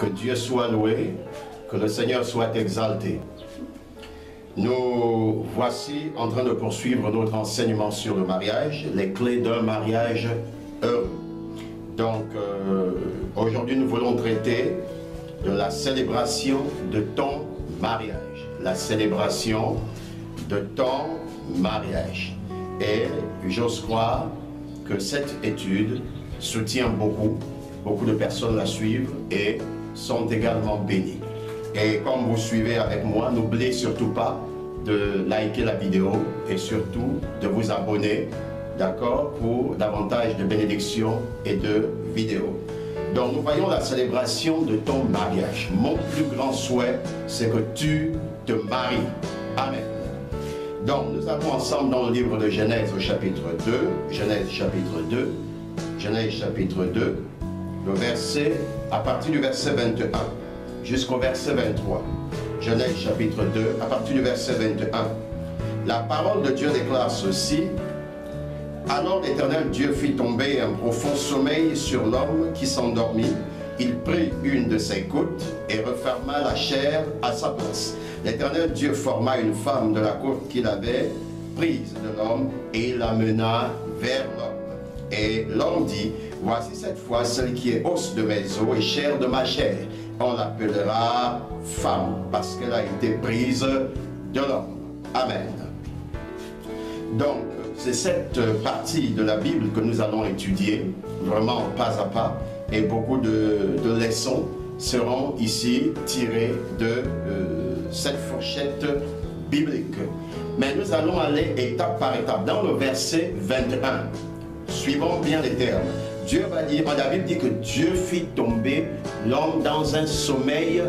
Que Dieu soit loué, que le Seigneur soit exalté. Nous voici en train de poursuivre notre enseignement sur le mariage, les clés d'un mariage heureux. Donc, aujourd'hui, nous voulons traiter de la célébration de ton mariage. La célébration de ton mariage. Et j'ose croire que cette étude soutient beaucoup de personnes la suivent et sont également bénies. Et comme vous suivez avec moi, n'oubliez surtout pas de liker la vidéo et surtout de vous abonner, d'accord, pour davantage de bénédictions et de vidéos. Donc nous voyons la célébration de ton mariage. Mon plus grand souhait, c'est que tu te maries. Amen. Donc nous allons ensemble dans le livre de Genèse au chapitre 2, Genèse chapitre 2, le verset, à partir du verset 21 jusqu'au verset 23. Genèse chapitre 2, à partir du verset 21. La parole de Dieu déclare ceci. Alors l'Éternel Dieu fit tomber un profond sommeil sur l'homme qui s'endormit. Il prit une de ses côtes et referma la chair à sa place. L'Éternel Dieu forma une femme de la côte qu'il avait prise de l'homme et l'amena vers l'homme. Et l'homme dit, voici cette fois celle qui est os de mes os et chair de ma chair. On l'appellera femme parce qu'elle a été prise de l'homme. Amen. Donc, c'est cette partie de la Bible que nous allons étudier, vraiment pas à pas, et beaucoup de leçons seront ici tirées de cette fourchette biblique. Mais nous allons aller étape par étape. Dans le verset 21, suivons bien les termes. Dieu va dire, la Bible dit que Dieu fit tomber l'homme dans un sommeil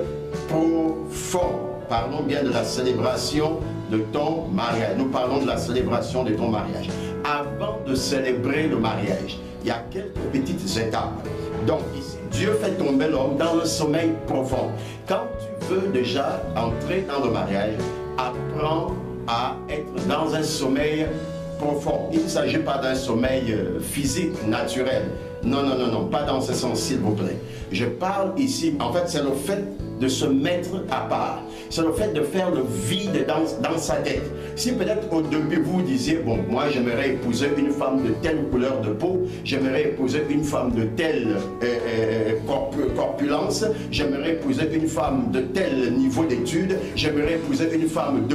profond. Parlons bien de la célébration de ton mariage. Nous parlons de la célébration de ton mariage. Avant de célébrer le mariage, il y a quelques petites étapes. Donc ici, Dieu fait tomber l'homme dans un sommeil profond. Quand tu veux déjà entrer dans le mariage, apprends à être dans un sommeil profond. Il ne s'agit pas d'un sommeil physique, naturel. Non, non, non, non, pas dans ce sens, s'il vous plaît. Je parle ici, en fait, c'est le fait de se mettre à part. C'est le fait de faire le vide dans sa tête. Si peut-être au début vous disiez, bon, moi j'aimerais épouser une femme de telle couleur de peau, j'aimerais épouser une femme de telle corpulence, j'aimerais épouser une femme de tel niveau d'études, j'aimerais épouser une femme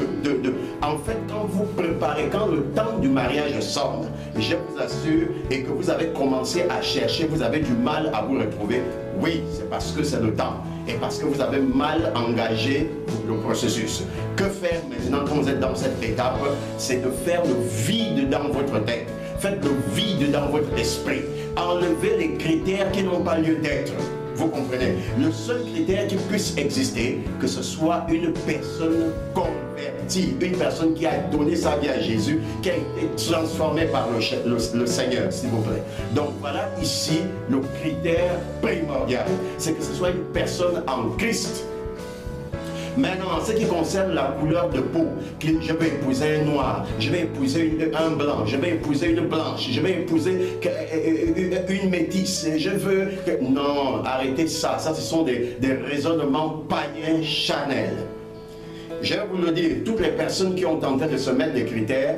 En fait, quand vous préparez, quand le temps du mariage sonne, je vous assure, et que vous avez commencé à chercher, vous avez du mal à vous retrouver, oui, c'est parce que c'est le temps. Et parce que vous avez mal engagé le processus. Que faire maintenant quand vous êtes dans cette étape? C'est de faire le vide dans votre tête. Faites le vide dans votre esprit. Enlevez les critères qui n'ont pas lieu d'être. Vous comprenez? Le seul critère qui puisse exister, que ce soit une personne convertie, une personne qui a donné sa vie à Jésus, qui a été transformée par le Seigneur, s'il vous plaît. Donc voilà ici le critère primordial, c'est que ce soit une personne en Christ. Maintenant, en ce qui concerne la couleur de peau, je vais épouser un noir, je vais épouser un blanc, je vais épouser une blanche, je vais épouser une métisse, je veux... Non, arrêtez ça. Ça, ce sont des raisonnements païens charnels. Je vais vous le dire, toutes les personnes qui ont tenté de se mettre des critères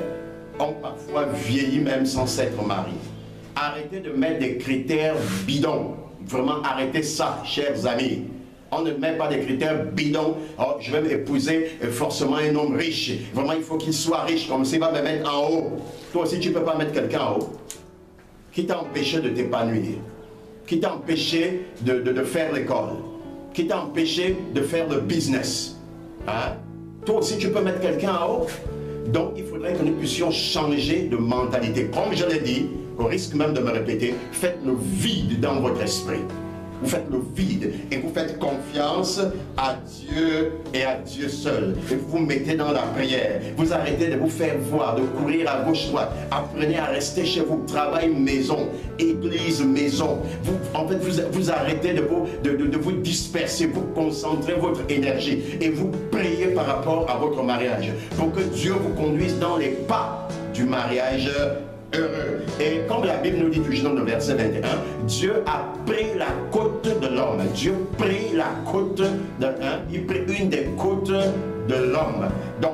ont parfois vieilli même sans s'être mariées. Arrêtez de mettre des critères bidons. Vraiment, arrêtez ça, chers amis. On ne met pas des critères bidons. Oh, je vais m'épouser forcément un homme riche. Vraiment, il faut qu'il soit riche, comme s'il va me mettre en haut. Toi aussi, tu ne peux pas mettre quelqu'un en haut. Qui t'a empêché de t'épanouir? Qui t'a empêché de faire l'école? Qui t'a empêché de faire le business? Hein? Toi aussi, tu peux mettre quelqu'un en haut. Donc, il faudrait que nous puissions changer de mentalité. Comme je l'ai dit, au risque même de me répéter, faites le vide dans votre esprit. Vous faites le vide et vous faites confiance à Dieu et à Dieu seul. Et vous vous mettez dans la prière. Vous arrêtez de vous faire voir, de courir à gauche, droite. Apprenez à rester chez vous. Travail, maison. Église, maison. En fait, vous arrêtez de vous disperser. Vous concentrez votre énergie. Et vous priez par rapport à votre mariage. Pour que Dieu vous conduise dans les pas du mariage heureux. Et comme la Bible nous dit toujours dans le verset 21, Dieu a pris la côte de l'homme. Dieu prit la côte de l'homme. Il prit une des côtes de l'homme. Donc,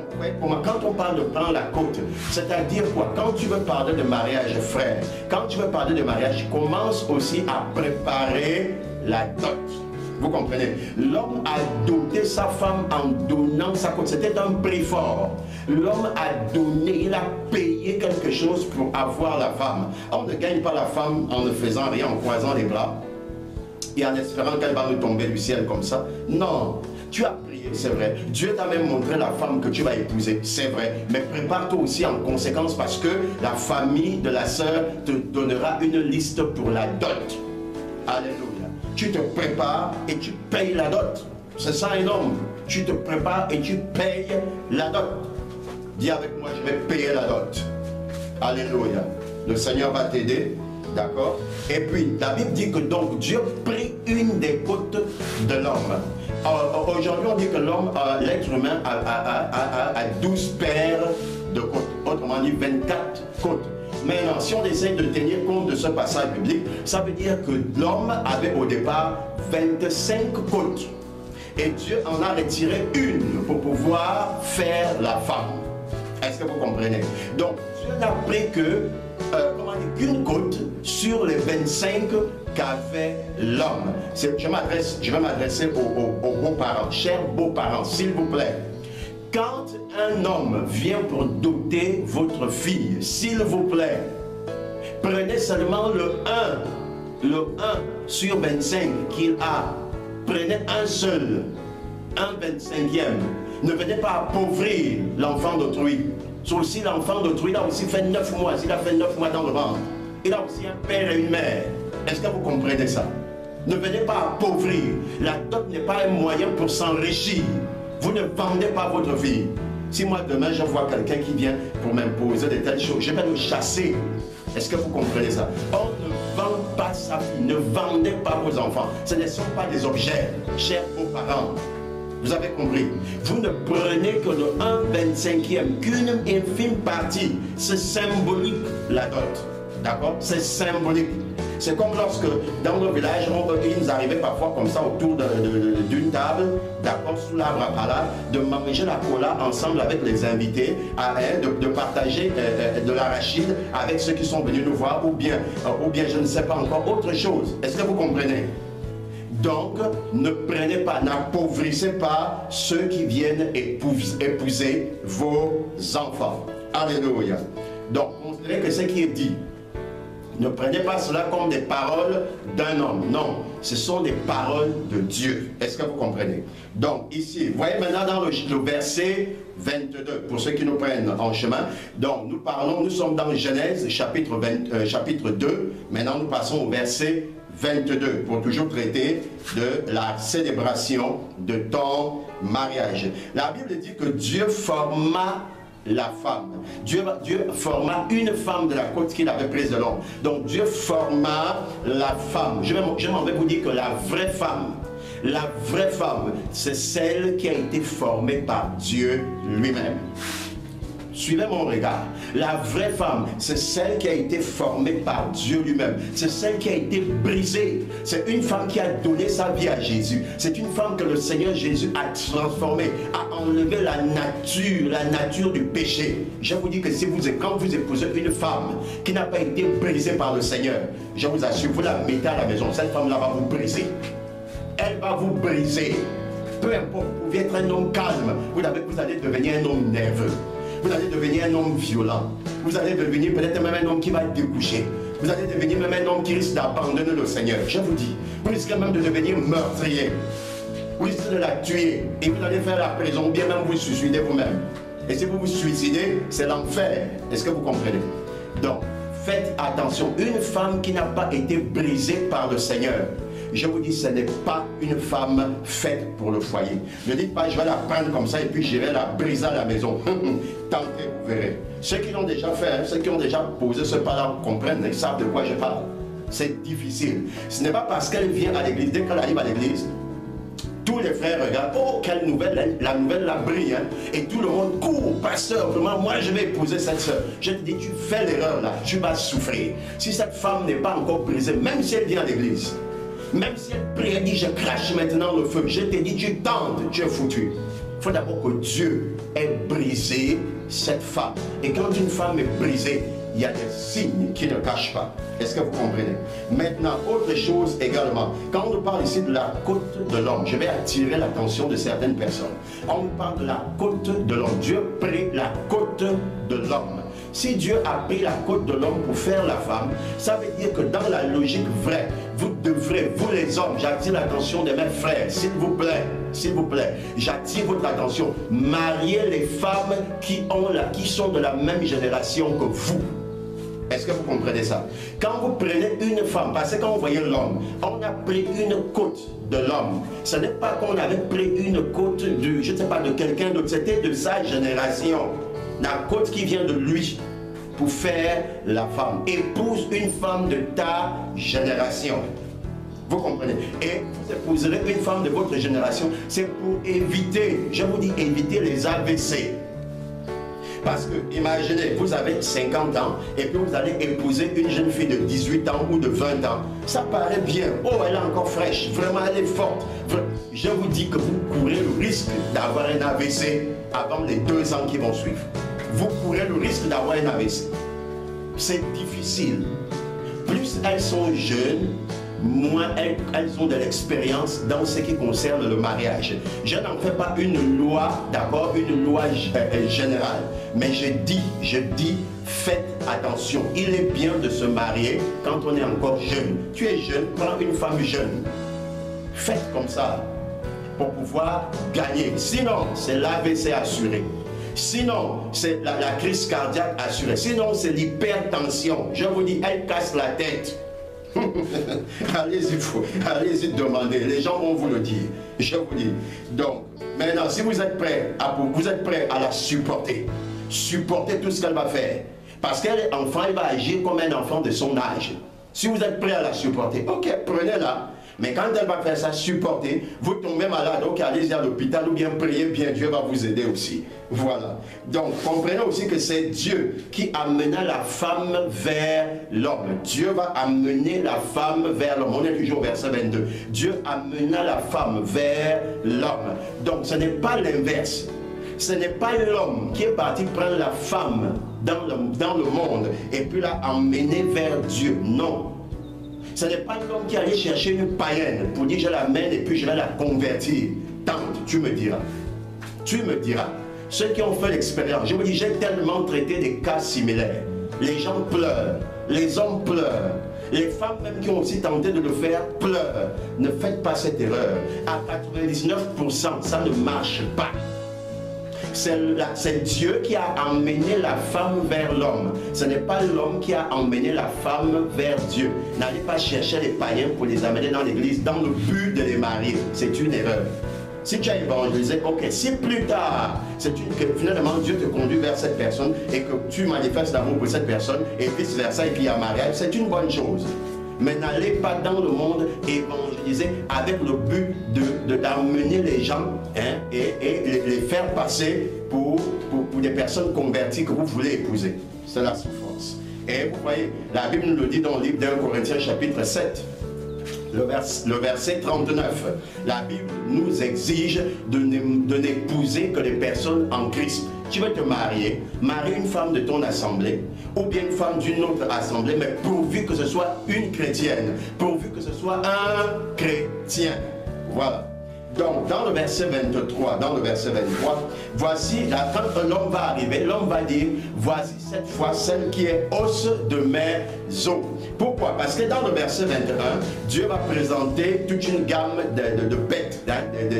quand on parle de prendre la côte, c'est-à-dire quoi? Quand tu veux parler de mariage, frère, quand tu veux parler de mariage, commence aussi à préparer la dot. Vous comprenez? L'homme a doté sa femme en donnant sa côte. C'était un prix fort. L'homme a donné, il a payé quelque chose pour avoir la femme. On ne gagne pas la femme en ne faisant rien, en croisant les bras et en espérant qu'elle va nous tomber du ciel comme ça. Non, tu as prié, c'est vrai. Dieu t'a même montré la femme que tu vas épouser, c'est vrai. Mais prépare-toi aussi en conséquence parce que la famille de la sœur te donnera une liste pour la dot. Alléluia. Tu te prépares et tu payes la dot. C'est ça un homme. Tu te prépares et tu payes la dot. Dis avec moi, je vais payer la dot. Alléluia. Le Seigneur va t'aider. D'accord? Et puis, la Bible dit que donc Dieu prit une des côtes de l'homme. Aujourd'hui, on dit que l'homme, l'être humain, a 12 paires de côtes. Autrement dit, 24 côtes. Maintenant, si on essaie de tenir compte de ce passage biblique, ça veut dire que l'homme avait au départ 25 côtes. Et Dieu en a retiré une pour pouvoir faire la femme. Est-ce que vous comprenez? Donc, Dieu n'a pris qu'une côte sur les 25 qu'avait l'homme. Je vais m'adresser aux beaux-parents. Chers beaux-parents, s'il vous plaît. Quand un homme vient pour doter votre fille, s'il vous plaît, prenez seulement le 1 sur 25 qu'il a. Prenez un seul, un 25e. Ne venez pas appauvrir l'enfant d'autrui. Aussi, l'enfant d'autrui, il a aussi fait 9 mois. Il a fait 9 mois dans le ventre. Il a aussi un père et une mère. Est-ce que vous comprenez ça? Ne venez pas appauvrir. La dot n'est pas un moyen pour s'enrichir. Vous ne vendez pas votre fille. Si moi demain je vois quelqu'un qui vient pour m'imposer de telles choses, je vais le chasser. Est-ce que vous comprenez ça? On ne vend pas sa fille. Ne vendez pas vos enfants. Ce ne sont pas des objets, chers beaux-parents. Vous avez compris? Vous ne prenez que le 1/25e, qu'une infime partie. C'est symbolique la dot. D'accord? C'est symbolique. C'est comme lorsque dans nos villages, il nous arrivait parfois comme ça autour d'une table, d'accord, sous l'arbre à pala, de manger la cola ensemble avec les invités, de partager de l'arachide avec ceux qui sont venus nous voir, ou bien je ne sais pas encore, autre chose. Est-ce que vous comprenez? Donc, ne prenez pas, n'appauvrissez pas ceux qui viennent épouser vos enfants. Alléluia. Donc, considérez que ce qui est dit, ne prenez pas cela comme des paroles d'un homme. Non, ce sont des paroles de Dieu. Est-ce que vous comprenez? Donc ici, vous voyez maintenant dans le verset 22, pour ceux qui nous prennent en chemin. Donc nous sommes dans Genèse chapitre 2. Maintenant nous passons au verset 22 pour toujours traiter de la célébration de ton mariage. La Bible dit que Dieu forma la femme. Dieu forma une femme de la côte qu'il avait prise de l'homme. Donc Dieu forma la femme. Je m'en vais vous dire que la vraie femme, c'est celle qui a été formée par Dieu lui-même. Suivez mon regard. La vraie femme, c'est celle qui a été formée par Dieu lui-même. C'est celle qui a été brisée. C'est une femme qui a donné sa vie à Jésus. C'est une femme que le Seigneur Jésus a transformée, a enlevé la nature du péché. Je vous dis que quand vous épousez une femme qui n'a pas été brisée par le Seigneur, je vous assure, vous la mettez à la maison, cette femme-là va vous briser. Elle va vous briser. Peu importe, vous pouvez être un homme calme, vous allez devenir un homme nerveux. Vous allez devenir un homme violent. Vous allez devenir peut-être même un homme qui va découcher. Vous allez devenir même un homme qui risque d'abandonner le Seigneur. Je vous dis, vous risquez même de devenir meurtrier. Vous risquez de la tuer. Et vous allez faire la prison, ou bien même vous suicider vous-même. Et si vous vous suicidez, c'est l'enfer. Est-ce que vous comprenez? Donc, faites attention. Une femme qui n'a pas été brisée par le Seigneur, je vous dis, ce n'est pas une femme faite pour le foyer. Ne dites pas, je vais la prendre comme ça et puis je vais la briser à la maison. Tentez, vous verrez. Ceux qui l'ont déjà fait, ceux qui ont déjà posé ce pas-là, comprennent et savent de quoi je parle. C'est difficile. Ce n'est pas parce qu'elle vient à l'église, dès qu'elle arrive à l'église, Tous les frères regardent, oh quelle nouvelle, la nouvelle la brille, hein? Et tout le monde court, pasteur, vraiment, moi je vais épouser cette soeur. Je te dis, tu fais l'erreur là, tu vas souffrir. Si cette femme n'est pas encore brisée, même si elle vient à l'église, même si elle prie, elle dit, je crache maintenant le feu, je te dis, tu tentes, tu es foutu. Il faut d'abord que Dieu ait brisé cette femme. Et quand une femme est brisée, il y a des signes qui ne cachent pas. Est-ce que vous comprenez? Maintenant, autre chose également. Quand on nous parle ici de la côte de l'homme, je vais attirer l'attention de certaines personnes. On nous parle de la côte de l'homme. Dieu prit la côte de l'homme. Si Dieu a pris la côte de l'homme pour faire la femme, ça veut dire que dans la logique vraie, vous devrez, vous les hommes, j'attire l'attention de mes frères, s'il vous plaît, j'attire votre attention, mariez les femmes qui sont de la même génération que vous. Est-ce que vous comprenez ça? Quand vous prenez une femme, parce que quand vous voyez l'homme, on a pris une côte de l'homme. Ce n'est pas qu'on avait pris une côte de, je ne sais pas, de quelqu'un d'autre, c'était de sa génération. La côte qui vient de lui pour faire la femme. Épouse une femme de ta génération. Vous comprenez? Et vous épouserez une femme de votre génération. C'est pour éviter, je vous dis, éviter les AVC. Parce que, imaginez, vous avez 50 ans et puis vous allez épouser une jeune fille de 18 ans ou de 20 ans. Ça paraît bien. Oh, elle est encore fraîche. Vraiment, elle est forte. Je vous dis que vous courez le risque d'avoir un AVC avant les 2 ans qui vont suivre. Vous courez le risque d'avoir un AVC. C'est difficile. Plus elles sont jeunes, moins elles ont de l'expérience dans ce qui concerne le mariage. Je n'en fais pas une loi, d'accord, une loi générale. Mais je dis, faites attention. Il est bien de se marier quand on est encore jeune. Tu es jeune, prends une femme jeune. Faites comme ça pour pouvoir gagner. Sinon, c'est l'AVC assuré. Sinon, c'est la crise cardiaque assurée. Sinon, c'est l'hypertension. Je vous dis, elle casse la tête. Allez-y demander, les gens vont vous le dire, je vous dis. Donc, maintenant, si vous êtes prêts à la supporter, supportez tout ce qu'elle va faire, parce qu'elle est enfant, elle va agir comme un enfant de son âge. Si vous êtes prêts à la supporter, ok, prenez-la. Mais quand elle va faire ça, supporter, vous tombez malade, ok, allez-y à l'hôpital ou bien priez bien, Dieu va vous aider aussi. Voilà. Donc, comprenez aussi que c'est Dieu qui amena la femme vers l'homme. Dieu va amener la femme vers l'homme. On est toujours au verset 22. Dieu amena la femme vers l'homme. Donc, ce n'est pas l'inverse. Ce n'est pas l'homme qui est parti prendre la femme dans le monde et puis l'a emmener vers Dieu. Non. Ce n'est pas l'homme qui allait chercher une païenne pour dire je l'amène et puis je vais la convertir. Tante, tu me diras. Tu me diras. Ceux qui ont fait l'expérience, je vous dis, j'ai tellement traité des cas similaires. Les gens pleurent, les hommes pleurent, les femmes même qui ont aussi tenté de le faire pleurent. Ne faites pas cette erreur. À 99%, ça ne marche pas. C'est Dieu qui a emmené la femme vers l'homme. Ce n'est pas l'homme qui a emmené la femme vers Dieu. N'allez pas chercher les païens pour les amener dans l'église dans le but de les marier. C'est une erreur. Si tu as évangélisé, ok, si plus tard, que finalement Dieu te conduit vers cette personne et que tu manifestes l'amour pour cette personne et vice versa et qu'il y a mariage, c'est une bonne chose. Mais n'allez pas dans le monde évangéliser avec le but d'amener les gens et les faire passer pour des personnes converties que vous voulez épouser. C'est la souffrance. Et vous voyez, la Bible nous le dit dans le livre d'1 Corinthiens chapitre 7. Le verset 39, la Bible nous exige de n'épouser que les personnes en Christ. Tu veux te marier, marie une femme de ton assemblée ou bien une femme d'une autre assemblée, mais pourvu que ce soit une chrétienne, pourvu que ce soit un chrétien. Voilà. Donc, dans le verset 23, voici, quand l'homme va arriver, l'homme va dire, voici cette fois celle qui est os de mes os. Pourquoi? Parce que dans le verset 21, Dieu va présenter toute une gamme de bêtes,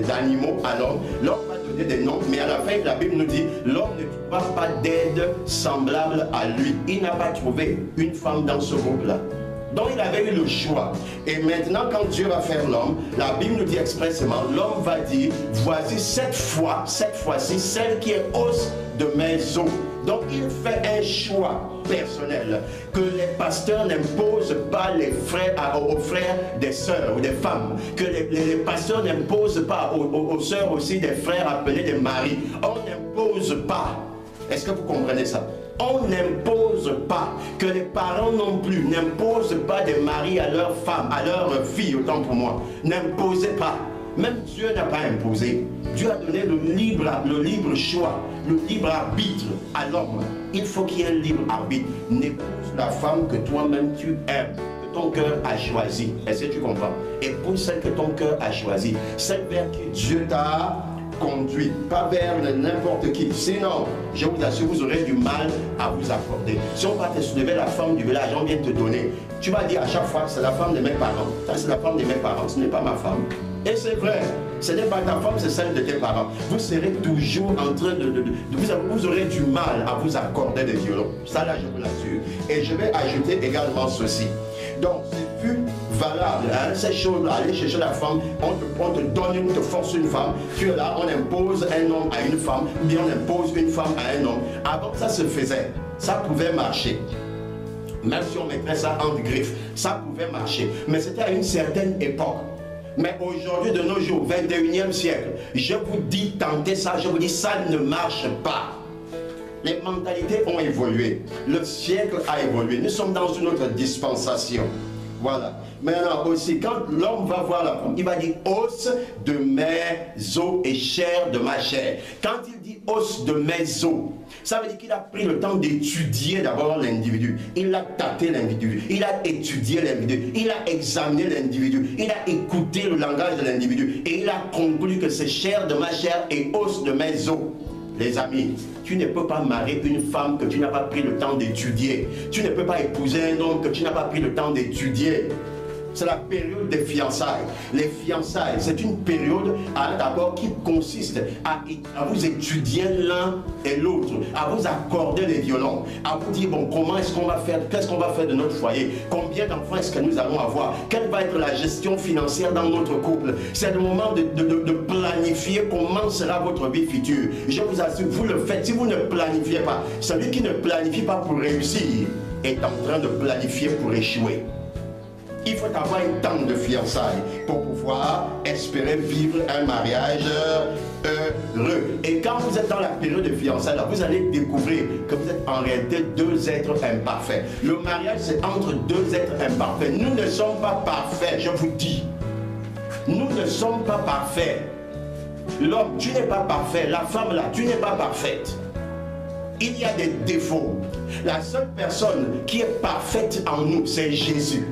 d'animaux à l'homme. L'homme va donner des noms, mais à la fin, la Bible nous dit, l'homme ne trouvera pas d'aide semblable à lui. Il n'a pas trouvé une femme dans ce groupe-là. Donc il avait eu le choix. Et maintenant, quand Dieu va faire l'homme, la Bible nous dit expressément, l'homme va dire, voici cette fois-ci, celle qui est os de mes os. Donc il fait un choix personnel que les pasteurs n'imposent pas aux frères des sœurs ou des femmes, que les pasteurs n'imposent pas aux sœurs aussi des frères appelés des maris. On n'impose pas. Est-ce que vous comprenez ça? On n'impose pas, que les parents non plus n'imposent pas des maris à leurs femmes, à leurs filles, autant pour moi. N'imposez pas. Même Dieu n'a pas imposé. Dieu a donné le libre choix, le libre arbitre à l'homme. Il faut qu'il y ait un libre arbitre. N'épouse la femme que toi-même tu aimes, que ton cœur a choisi. Est-ce que tu comprends? Épouse celle que ton cœur a choisi, celle vers qui Dieu t'a conduit, pas vers n'importe qui. Sinon, je vous assure, vous aurez du mal à vous accorder. Si on va te soulever la femme du village, on vient te donner, tu vas dire à chaque fois, c'est la femme de mes parents. C'est la femme de mes parents, ce n'est pas ma femme. Et c'est vrai, ce n'est pas ta femme, c'est celle de tes parents. Vous serez toujours en train vous aurez du mal à vous accorder des violons. Ça là, je vous l'assure. Et je vais ajouter également ceci. Donc, c'est plus valable, hein, ces choses-là, aller chercher la femme, on te donne, on te force une femme, tu es là, on impose un homme à une femme, ou bien on impose une femme à un homme. Avant, ça se faisait, ça pouvait marcher. Même si on mettrait ça entre griffes, ça pouvait marcher. Mais c'était à une certaine époque. Mais aujourd'hui, de nos jours, 21e siècle, je vous dis, tentez ça, je vous dis, ça ne marche pas. Les mentalités ont évolué. Le siècle a évolué. Nous sommes dans une autre dispensation. Voilà. Maintenant aussi, quand l'homme va voir la femme, il va dire os de mes os et chair de ma chair. Quand il dit os de mes os, ça veut dire qu'il a pris le temps d'étudier d'abord l'individu. Il a tâté l'individu. Il a étudié l'individu. Il a examiné l'individu. Il a écouté le langage de l'individu. Et il a conclu que c'est chair de ma chair et os de mes os. Les amis, tu ne peux pas marier une femme que tu n'as pas pris le temps d'étudier. Tu ne peux pas épouser un homme que tu n'as pas pris le temps d'étudier. C'est la période des fiançailles. Les fiançailles, c'est une période d'abord qui consiste à vous étudier l'un et l'autre, à vous accorder les violons, à vous dire, bon, comment est-ce qu'on va faire, qu'est-ce qu'on va faire de notre foyer, combien d'enfants est-ce que nous allons avoir, quelle va être la gestion financière dans notre couple. C'est le moment de planifier comment sera votre vie future. Je vous assure, vous le faites. Si vous ne planifiez pas, celui qui ne planifie pas pour réussir est en train de planifier pour échouer. Il faut avoir un temps de fiançailles pour pouvoir espérer vivre un mariage heureux. Et quand vous êtes dans la période de fiançailles, vous allez découvrir que vous êtes en réalité deux êtres imparfaits. Le mariage, c'est entre deux êtres imparfaits. Nous ne sommes pas parfaits, je vous dis. Nous ne sommes pas parfaits. L'homme, tu n'es pas parfait. La femme, là, tu n'es pas parfaite. Il y a des défauts. La seule personne qui est parfaite en nous, c'est Jésus.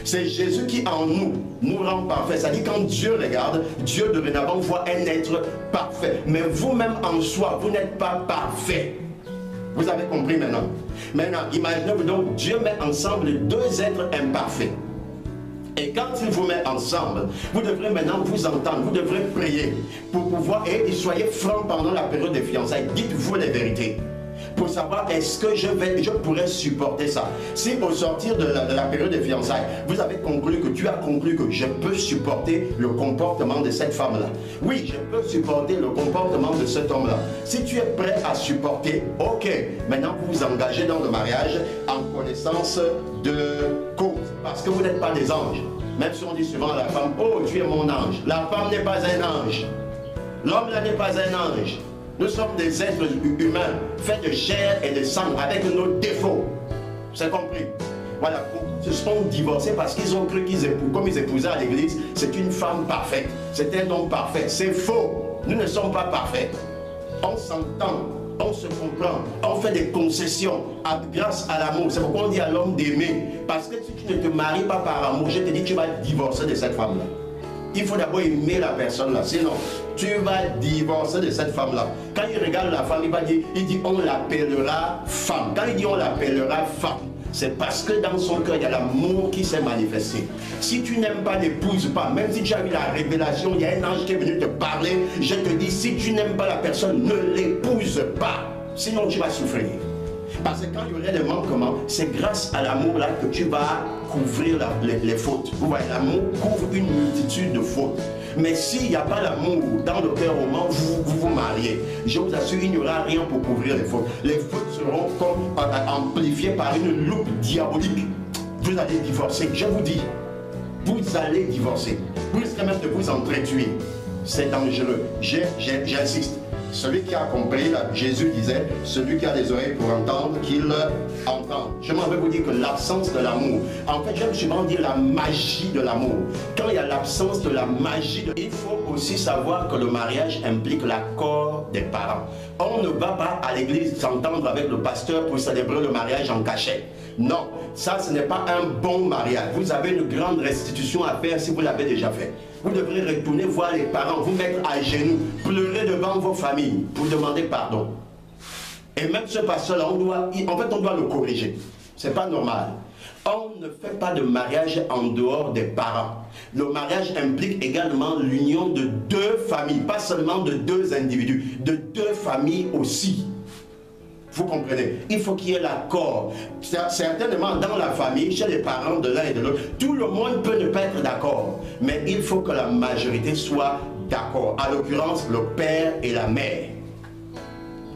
C'est Jésus qui en nous rend parfait. C'est-à-dire quand Dieu regarde, Dieu dorénavant voit un être parfait. Mais vous-même en soi, vous n'êtes pas parfait. Vous avez compris maintenant? Maintenant, imaginez-vous donc, Dieu met ensemble deux êtres imparfaits. Et quand il vous met ensemble, vous devrez maintenant vous entendre, vous devrez prier pour pouvoir, et soyez francs pendant la période des fiançailles. Dites-vous les vérités. Pour savoir est-ce que je pourrais supporter ça. Si au sortir de la période de fiançailles, vous avez conclu que tu as conclu que je peux supporter le comportement de cette femme-là. Oui, je peux supporter le comportement de cet homme-là. Si tu es prêt à supporter, ok, maintenant vous vous engagez dans le mariage en connaissance de cause. Parce que vous n'êtes pas des anges. Même si on dit souvent à la femme, oh tu es mon ange. La femme n'est pas un ange. L'homme là n'est pas un ange. Nous sommes des êtres humains, faits de chair et de sang, avec nos défauts. C'est compris? Voilà, beaucoup se sont divorcés parce qu'ils ont cru qu'ils épousent, comme ils épousaient à l'église, c'est une femme parfaite, c'est un homme parfait. C'est faux. Nous ne sommes pas parfaits. On s'entend, on se comprend, on fait des concessions grâce à l'amour. C'est pourquoi on dit à l'homme d'aimer. Parce que si tu ne te maries pas par amour, je te dis que tu vas divorcer de cette femme-là. Il faut d'abord aimer la personne là, sinon tu vas divorcer de cette femme là. Quand il regarde la femme, il dit on l'appellera femme. Quand il dit on l'appellera femme, c'est parce que dans son cœur il y a l'amour qui s'est manifesté. Si tu n'aimes pas, n'épouse pas. Même si tu as eu la révélation, il y a un ange qui est venu te parler, je te dis si tu n'aimes pas la personne, ne l'épouse pas. Sinon tu vas souffrir. Parce que quand il y aurait des manquements, c'est grâce à l'amour là que tu vas couvrir les fautes. Vous voyez, l'amour couvre une multitude de fautes. Mais s'il n'y a pas l'amour dans le cœur au moment où vous mariez, je vous assure, il n'y aura rien pour couvrir les fautes. Les fautes seront comme amplifiées par une loupe diabolique. Vous allez divorcer, je vous dis. Vous allez divorcer. Vous risquez même de vous entretuer. C'est dangereux. J'insiste. Celui qui a compris, là, Jésus disait, celui qui a des oreilles pour entendre, qu'il entende. Je m'en vais vous dire que l'absence de l'amour, en fait, j'aime souvent dire la magie de l'amour. Quand il y a l'absence de la magie, il faut aussi savoir que le mariage implique l'accord des parents. On ne va pas à l'église s'entendre avec le pasteur pour célébrer le mariage en cachette. Non, ça ce n'est pas un bon mariage. Vous avez une grande restitution à faire si vous l'avez déjà fait. Vous devrez retourner voir les parents, vous mettre à genoux, pleurer devant vos familles pour demander pardon. Et même ce pasteur-là, on doit le corriger. C'est pas normal. On ne fait pas de mariage en dehors des parents. Le mariage implique également l'union de deux familles, pas seulement de deux individus, de deux familles aussi. Vous comprenez? Il faut qu'il y ait l'accord. Certainement dans la famille, chez les parents de l'un et de l'autre, tout le monde peut ne pas être d'accord. Mais il faut que la majorité soit d'accord. En l'occurrence, le père et la mère.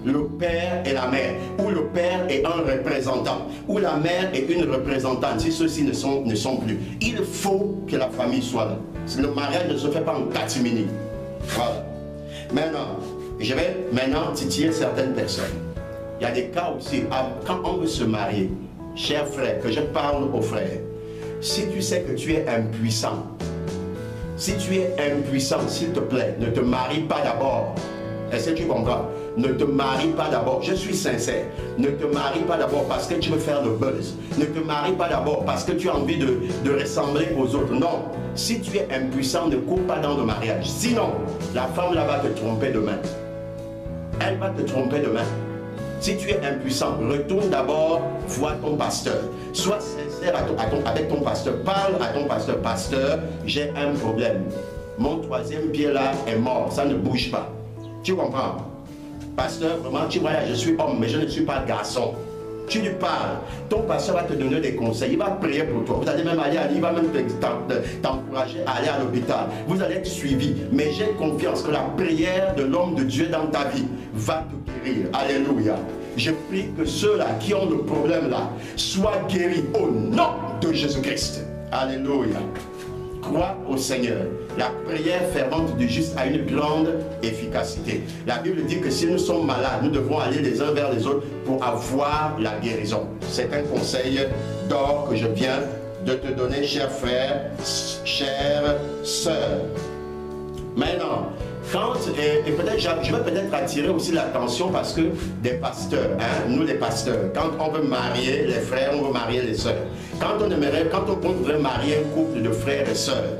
Le père et la mère. Ou le père est un représentant. Ou la mère est une représentante. Si ceux-ci ne sont plus. Il faut que la famille soit là. Le mariage ne se fait pas en catimini. Voilà. Maintenant, je vais maintenant titiller certaines personnes. Il y a des cas aussi, quand on veut se marier, cher frère, que je parle aux frères, si tu sais que tu es impuissant, s'il te plaît, ne te marie pas d'abord. Est-ce que tu comprends? Ne te marie pas d'abord, je suis sincère, ne te marie pas d'abord parce que tu veux faire le buzz, ne te marie pas d'abord parce que tu as envie de ressembler aux autres. Non, si tu es impuissant, ne cours pas dans le mariage. Sinon, la femme là va te tromper demain. Elle va te tromper demain. Si tu es impuissant, retourne d'abord voir ton pasteur. Sois sincère avec ton pasteur. Parle à ton pasteur. Pasteur, j'ai un problème. Mon troisième pied là est mort. Ça ne bouge pas. Tu comprends? Pasteur, vraiment, tu vois là, je suis homme, mais je ne suis pas garçon. Tu lui parles. Ton pasteur va te donner des conseils. Il va prier pour toi. Vous allez même aller, il va même t'encourager à aller à l'hôpital. Vous allez être suivi. Mais j'ai confiance que la prière de l'homme de Dieu dans ta vie va te guérir. Alléluia. Je prie que ceux-là qui ont le problème là soient guéris au nom de Jésus-Christ. Alléluia. Crois au Seigneur. La prière fervente du juste a une grande efficacité. La Bible dit que si nous sommes malades, nous devons aller les uns vers les autres pour avoir la guérison. C'est un conseil d'or que je viens de te donner, cher frère, chère sœur. Maintenant, et peut-être je vais peut-être attirer aussi l'attention parce que des pasteurs, nous les pasteurs, quand on veut marier les frères, on veut marier les sœurs. Quand on voudrait marier un couple de frères et sœurs,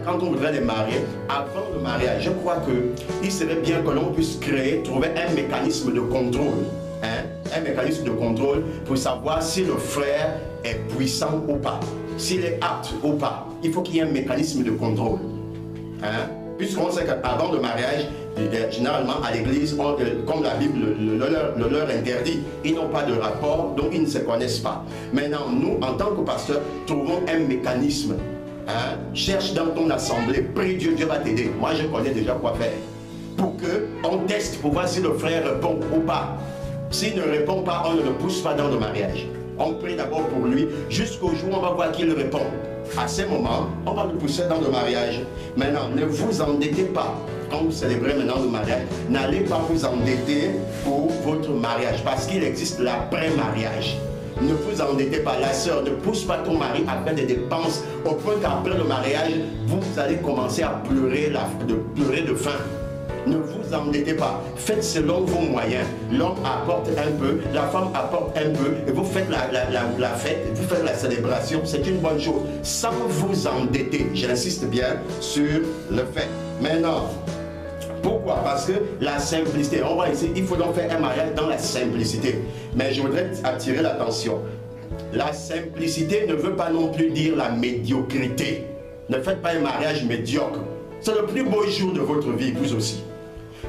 quand on voudrait les marier, avant le mariage, je crois qu'il serait bien que l'on puisse trouver un mécanisme de contrôle. Un mécanisme de contrôle pour savoir si le frère est puissant ou pas, s'il est apte ou pas. Il faut qu'il y ait un mécanisme de contrôle. Puisqu'on sait qu'avant le mariage, généralement à l'église, comme la Bible le leur interdit, ils n'ont pas de rapport, donc ils ne se connaissent pas. Maintenant, nous, en tant que pasteurs, trouvons un mécanisme. Cherche dans ton assemblée, prie Dieu, Dieu va t'aider. Moi, je connais déjà quoi faire. Pour qu'on teste, pour voir si le frère répond ou pas. S'il ne répond pas, on ne le pousse pas dans le mariage. On prie d'abord pour lui, jusqu'au jour où on va voir qu'il répond. À ce moment, on va le pousser dans le mariage. Maintenant, ne vous endettez pas. Quand vous célébrez maintenant le mariage, n'allez pas vous endetter pour votre mariage, parce qu'il existe l'après-mariage. Ne vous endettez pas. La sœur, ne pousse pas ton mari à faire des dépenses au point qu'après le mariage, vous allez commencer à pleurer de faim. Ne vous endettez pas. Faites selon vos moyens. L'homme apporte un peu, la femme apporte un peu, et vous faites la fête, vous faites la célébration. C'est une bonne chose. Sans vous endetter. J'insiste bien sur le fait. Maintenant, pourquoi? Parce que la simplicité. On va essayer, il faut donc faire un mariage dans la simplicité. Mais je voudrais attirer l'attention. La simplicité ne veut pas non plus dire la médiocrité. Ne faites pas un mariage médiocre. C'est le plus beau jour de votre vie, vous aussi.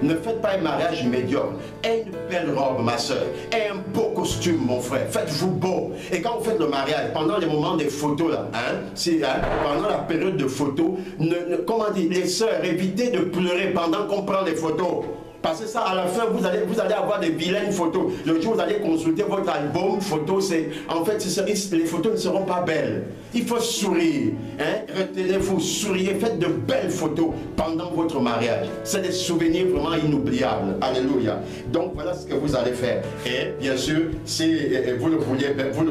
Ne faites pas un mariage médiocre. Aie une belle robe, ma soeur. Aie un beau costume, mon frère. Faites-vous beau. Et quand vous faites le mariage, pendant les moments des photos, là, pendant la période de photos, comment dire, les sœurs, évitez de pleurer pendant qu'on prend les photos. Parce que ça, à la fin, vous allez avoir des vilaines photos. Le jour où vous allez consulter votre album photo, en fait, les photos ne seront pas belles. Il faut sourire. Hein? Retenez-vous, souriez, faites de belles photos pendant votre mariage. C'est des souvenirs vraiment inoubliables. Alléluia. Donc, voilà ce que vous allez faire. Et bien sûr, si vous le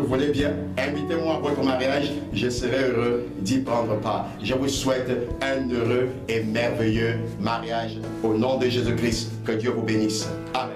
voulez bien, invitez-moi à votre mariage. Je serai heureux d'y prendre part. Je vous souhaite un heureux et merveilleux mariage au nom de Jésus-Christ. Que Dieu vous bénisse. Amen.